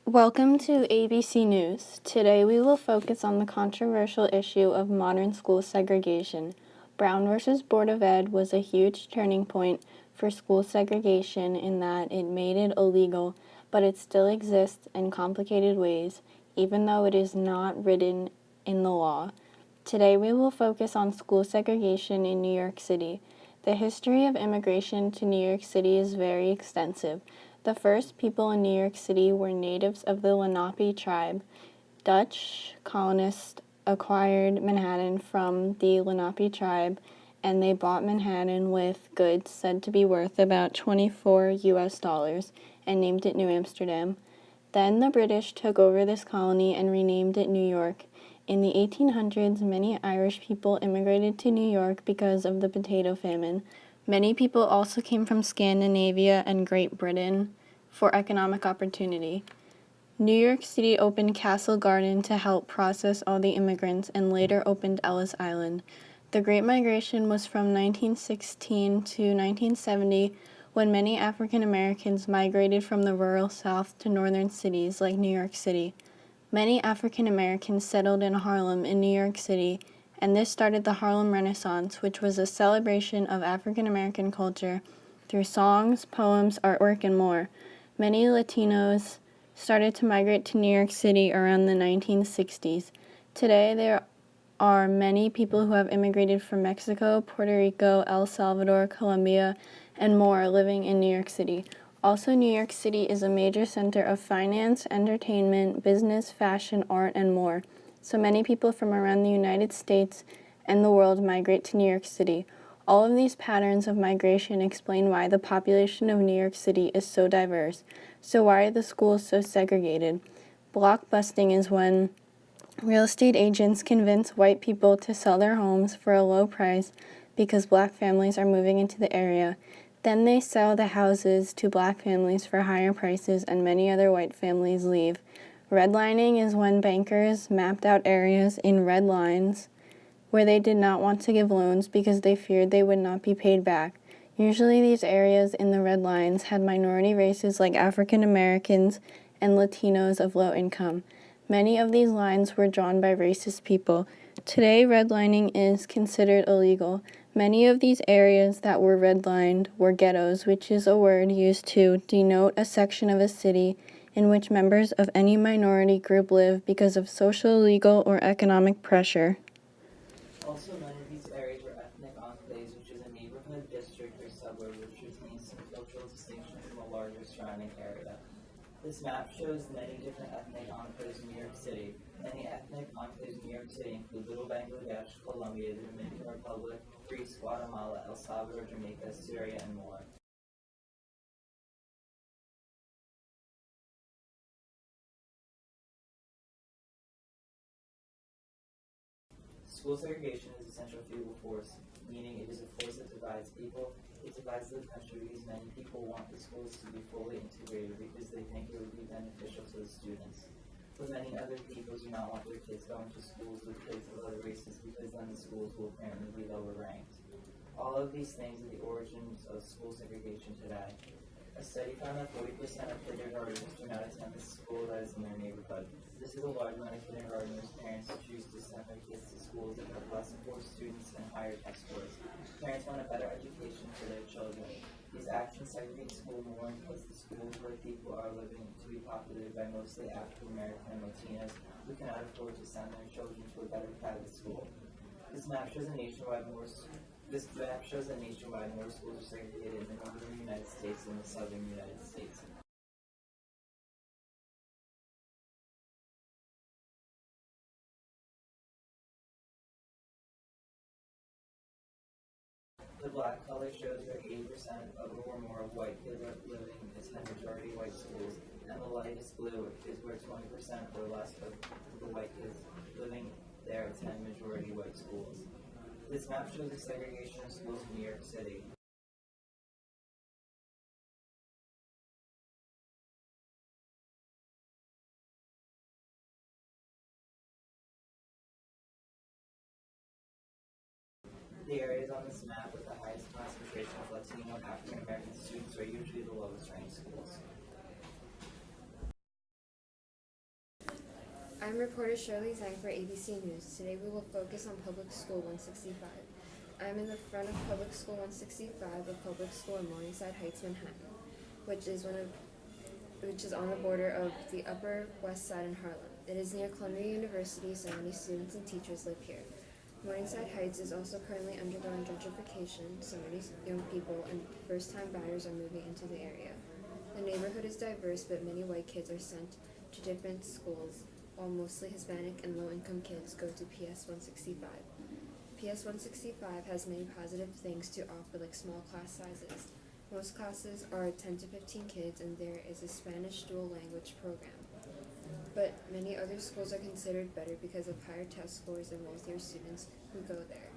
Welcome to ABC News. Today we will focus on the controversial issue of modern school segregation. Brown versus Board of Ed was a huge turning point for school segregation in that it made it illegal, but it still exists in complicated ways, even though it is not written in the law. Today we will focus on school segregation in New York City. The history of immigration to New York City is very extensive. The first people in New York City were natives of the Lenape tribe. Dutch colonists acquired Manhattan from the Lenape tribe, and they bought Manhattan with goods said to be worth about 24 US dollars and named it New Amsterdam. Then the British took over this colony and renamed it New York. In the 1800s, many Irish people immigrated to New York because of the potato famine. Many people also came from Scandinavia and Great Britain for economic opportunity. New York City opened Castle Garden to help process all the immigrants and later opened Ellis Island. The Great Migration was from 1916 to 1970 when many African Americans migrated from the rural South to northern cities like New York City. Many African Americans settled in Harlem in New York City, and this started the Harlem Renaissance, which was a celebration of African American culture through songs, poems, artwork, and more. Many Latinos started to migrate to New York City around the 1960s. Today, there are many people who have immigrated from Mexico, Puerto Rico, El Salvador, Colombia, and more living in New York City. Also, New York City is a major center of finance, entertainment, business, fashion, art, and more. So many people from around the United States and the world migrate to New York City. All of these patterns of migration explain why the population of New York City is so diverse. So why are the schools so segregated? Block busting is when real estate agents convince white people to sell their homes for a low price because black families are moving into the area. Then they sell the houses to black families for higher prices and many other white families leave. Redlining is when bankers mapped out areas in red lines where they did not want to give loans because they feared they would not be paid back. Usually these areas in the red lines had minority races like African Americans and Latinos of low income. Many of these lines were drawn by racist people. Today, redlining is considered illegal. Many of these areas that were redlined were ghettos, which is a word used to denote a section of a city in which members of any minority group live because of social, legal, or economic pressure. Also, many of these areas were ethnic enclaves, which is a neighborhood, district, or suburb which retains some cultural distinction from a larger surrounding area. This map shows many different ethnic enclaves in New York City. Many ethnic enclaves in New York City include Little Bangladesh, Colombia, the Dominican Republic, Greece, Guatemala, El Salvador, Jamaica, Syria, and more. School segregation is a central fuel force, meaning it is a force that divides people. It divides the country because many people want the schools to be fully integrated because they think it would be beneficial to the students. But many other people do not want their kids going to schools with kids of other races because then the schools will apparently be lower ranked. All of these things are the origins of school segregation today. A study found that 40% of kindergartners do not attend the school that is in their neighborhood. This is a large amount of kindergartners' parents choose to send their kids to schools that have less poor students and higher test scores. Parents want a better education for their children. These actions segregate school more because the schools where people are living to be populated by mostly African American and Latinos who cannot afford to send their children to a better private school. This map shows that nationwide more schools are segregated in the northern United States than the southern United States. The black color shows that 80% or more of white kids are living in majority white schools, and the lightest blue is where 20% or less of the white kids living there attend majority white schools. This map shows the segregation of schools in New York City. The areas on this map with the highest concentration of Latino and African American students are usually the lowest ranked schools. I'm reporter Shirley Zhang for ABC News. Today we will focus on Public School 165. I'm in the front of Public School 165, a public school in Morningside Heights, Manhattan, which is on the border of the Upper West Side in Harlem. It is near Columbia University, so many students and teachers live here. Morningside Heights is also currently undergoing gentrification, so many young people and first-time buyers are moving into the area. The neighborhood is diverse, but many white kids are sent to different schools, while mostly Hispanic and low-income kids go to PS 165. PS 165 has many positive things to offer, like small class sizes. Most classes are 10 to 15 kids, and there is a Spanish dual language program. But many other schools are considered better because of higher test scores and wealthier students who go there.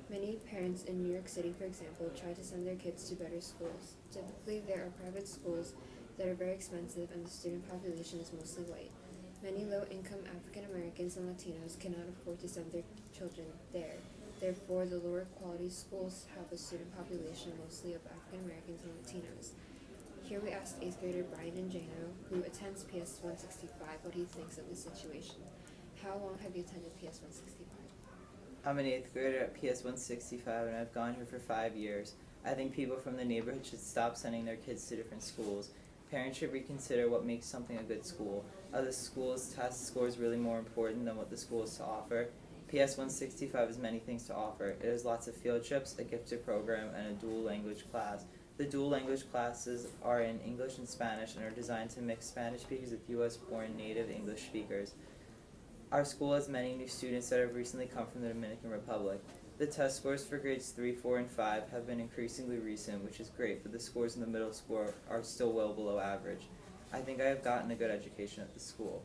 Many parents in New York City, for example, try to send their kids to better schools. Typically, there are private schools that are very expensive, and the student population is mostly white. Many low-income African Americans and Latinos cannot afford to send their children there. Therefore, the lower quality schools have a student population mostly of African Americans and Latinos. Here we asked 8th grader Brian Ingeno, who attends PS 165, what he thinks of the situation. How long have you attended PS 165? I'm an 8th grader at PS 165 and I've gone here for 5 years. I think people from the neighborhood should stop sending their kids to different schools. Parents should reconsider what makes something a good school. Are the school's test scores really more important than what the school has to offer? PS 165 has many things to offer. It has lots of field trips, a gifted program, and a dual language class. The dual language classes are in English and Spanish and are designed to mix Spanish speakers with US-born native English speakers. Our school has many new students that have recently come from the Dominican Republic. The test scores for grades 3, 4, and 5 have been increasingly recent, which is great, but the scores in the middle school are still well below average. I think I have gotten a good education at the school.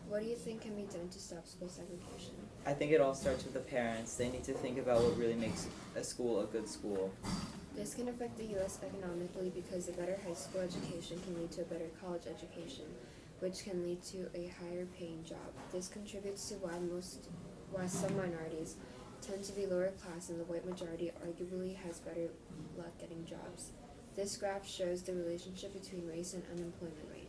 What do you think can be done to stop school segregation? I think it all starts with the parents. They need to think about what really makes a school a good school. This can affect the U.S. economically because a better high school education can lead to a better college education, which can lead to a higher paying job. This contributes to why some minorities tend to be lower class and the white majority arguably has better luck getting jobs. This graph shows the relationship between race and unemployment rate.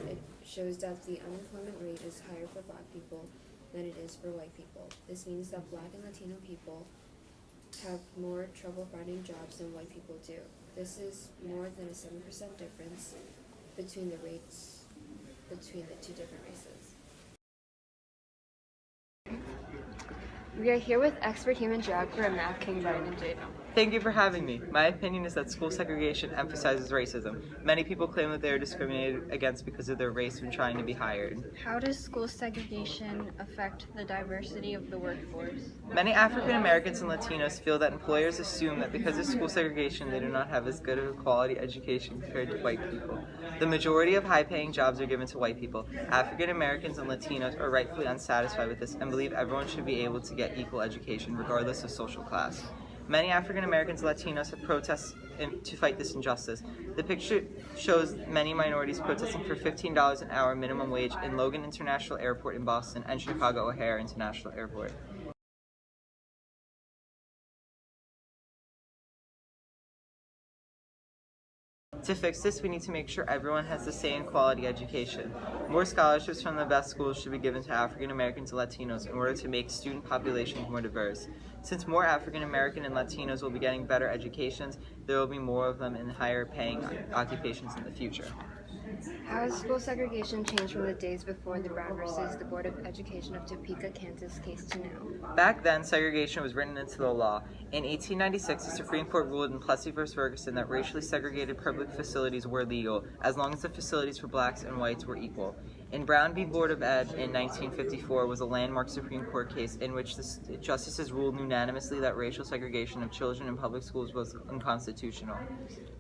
It shows that the unemployment rate is higher for black people than it is for white people. This means that black and Latino people have more trouble finding jobs than white people do. This is more than a 7% difference between the rates between the two different races. We are here with expert human geographer and math king Brian Ingeno. Thank you for having me. My opinion is that school segregation emphasizes racism. Many people claim that they are discriminated against because of their race when trying to be hired. How does school segregation affect the diversity of the workforce? Many African Americans and Latinos feel that employers assume that because of school segregation, they do not have as good of a quality education compared to white people. The majority of high-paying jobs are given to white people. African Americans and Latinos are rightfully unsatisfied with this and believe everyone should be able to get equal education regardless of social class. Many African Americans and Latinos have protested to fight this injustice. The picture shows many minorities protesting for $15 an hour minimum wage in Logan International Airport in Boston and Chicago O'Hare International Airport. To fix this, we need to make sure everyone has the same quality education. More scholarships from the best schools should be given to African Americans and Latinos in order to make student populations more diverse. Since more African American and Latinos will be getting better educations, there will be more of them in higher paying occupations in the future. How has school segregation changed from the days before the Brown versus the Board of Education of Topeka, Kansas case to now? Back then, segregation was written into the law. In 1896, the Supreme Court ruled in Plessy v. Ferguson that racially segregated public facilities were legal, as long as the facilities for blacks and whites were equal. In Brown v. Board of Ed in 1954 was a landmark Supreme Court case in which the justices ruled unanimously that racial segregation of children in public schools was unconstitutional.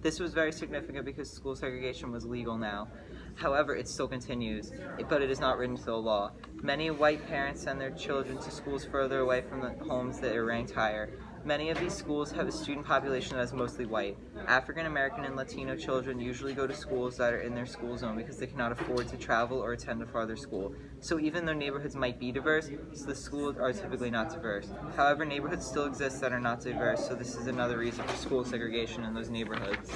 This was very significant because school segregation was legal now. However, it still continues, but it is not written into the law. Many white parents send their children to schools further away from the homes that are ranked higher. Many of these schools have a student population that is mostly white. African American and Latino children usually go to schools that are in their school zone because they cannot afford to travel or attend a farther school. So even though neighborhoods might be diverse, the schools are typically not diverse. However, neighborhoods still exist that are not diverse, so this is another reason for school segregation in those neighborhoods.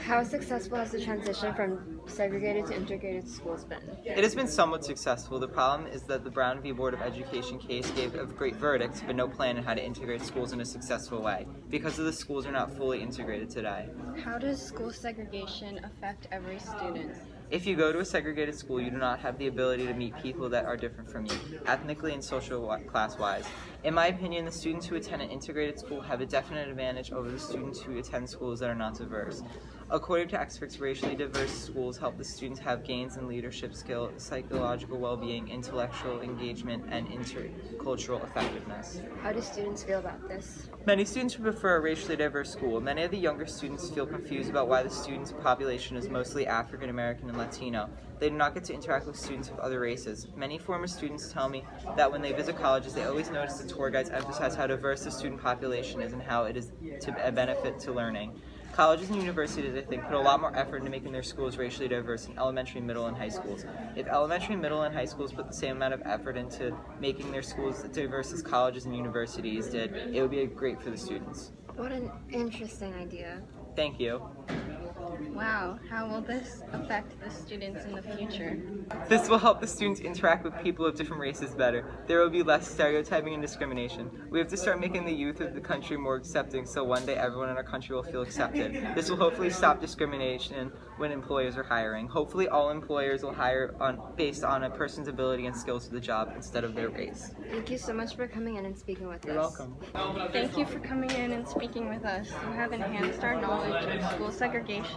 How successful has the transition from segregated to integrated schools been? It has been somewhat successful. The problem is that the Brown v. Board of Education case gave a great verdict, but no plan on how to integrate schools in a successful way, because the schools are not fully integrated today. How does school segregation affect every student? If you go to a segregated school, you do not have the ability to meet people that are different from you, ethnically and social class-wise. In my opinion, the students who attend an integrated school have a definite advantage over the students who attend schools that are not diverse. According to experts, racially diverse schools help the students have gains in leadership skill, psychological well-being, intellectual engagement, and intercultural effectiveness. How do students feel about this? Many students would prefer a racially diverse school. Many of the younger students feel confused about why the students' population is mostly African American and Latino. They do not get to interact with students of other races. Many former students tell me that when they visit colleges, they always notice the tour guides emphasize how diverse the student population is and how it is a benefit to learning. Colleges and universities, I think, put a lot more effort into making their schools racially diverse in elementary, middle, and high schools. If elementary, middle, and high schools put the same amount of effort into making their schools diverse as colleges and universities did, it would be great for the students. What an interesting idea. Thank you. Wow, how will this affect the students in the future? This will help the students interact with people of different races better. There will be less stereotyping and discrimination. We have to start making the youth of the country more accepting so one day everyone in our country will feel accepted. This will hopefully stop discrimination when employers are hiring. Hopefully all employers will hire based on a person's ability and skills for the job instead of their race. Thank you so much for coming in and speaking with us. You're welcome. Thank you for coming in and speaking with us. You have enhanced our knowledge of school segregation.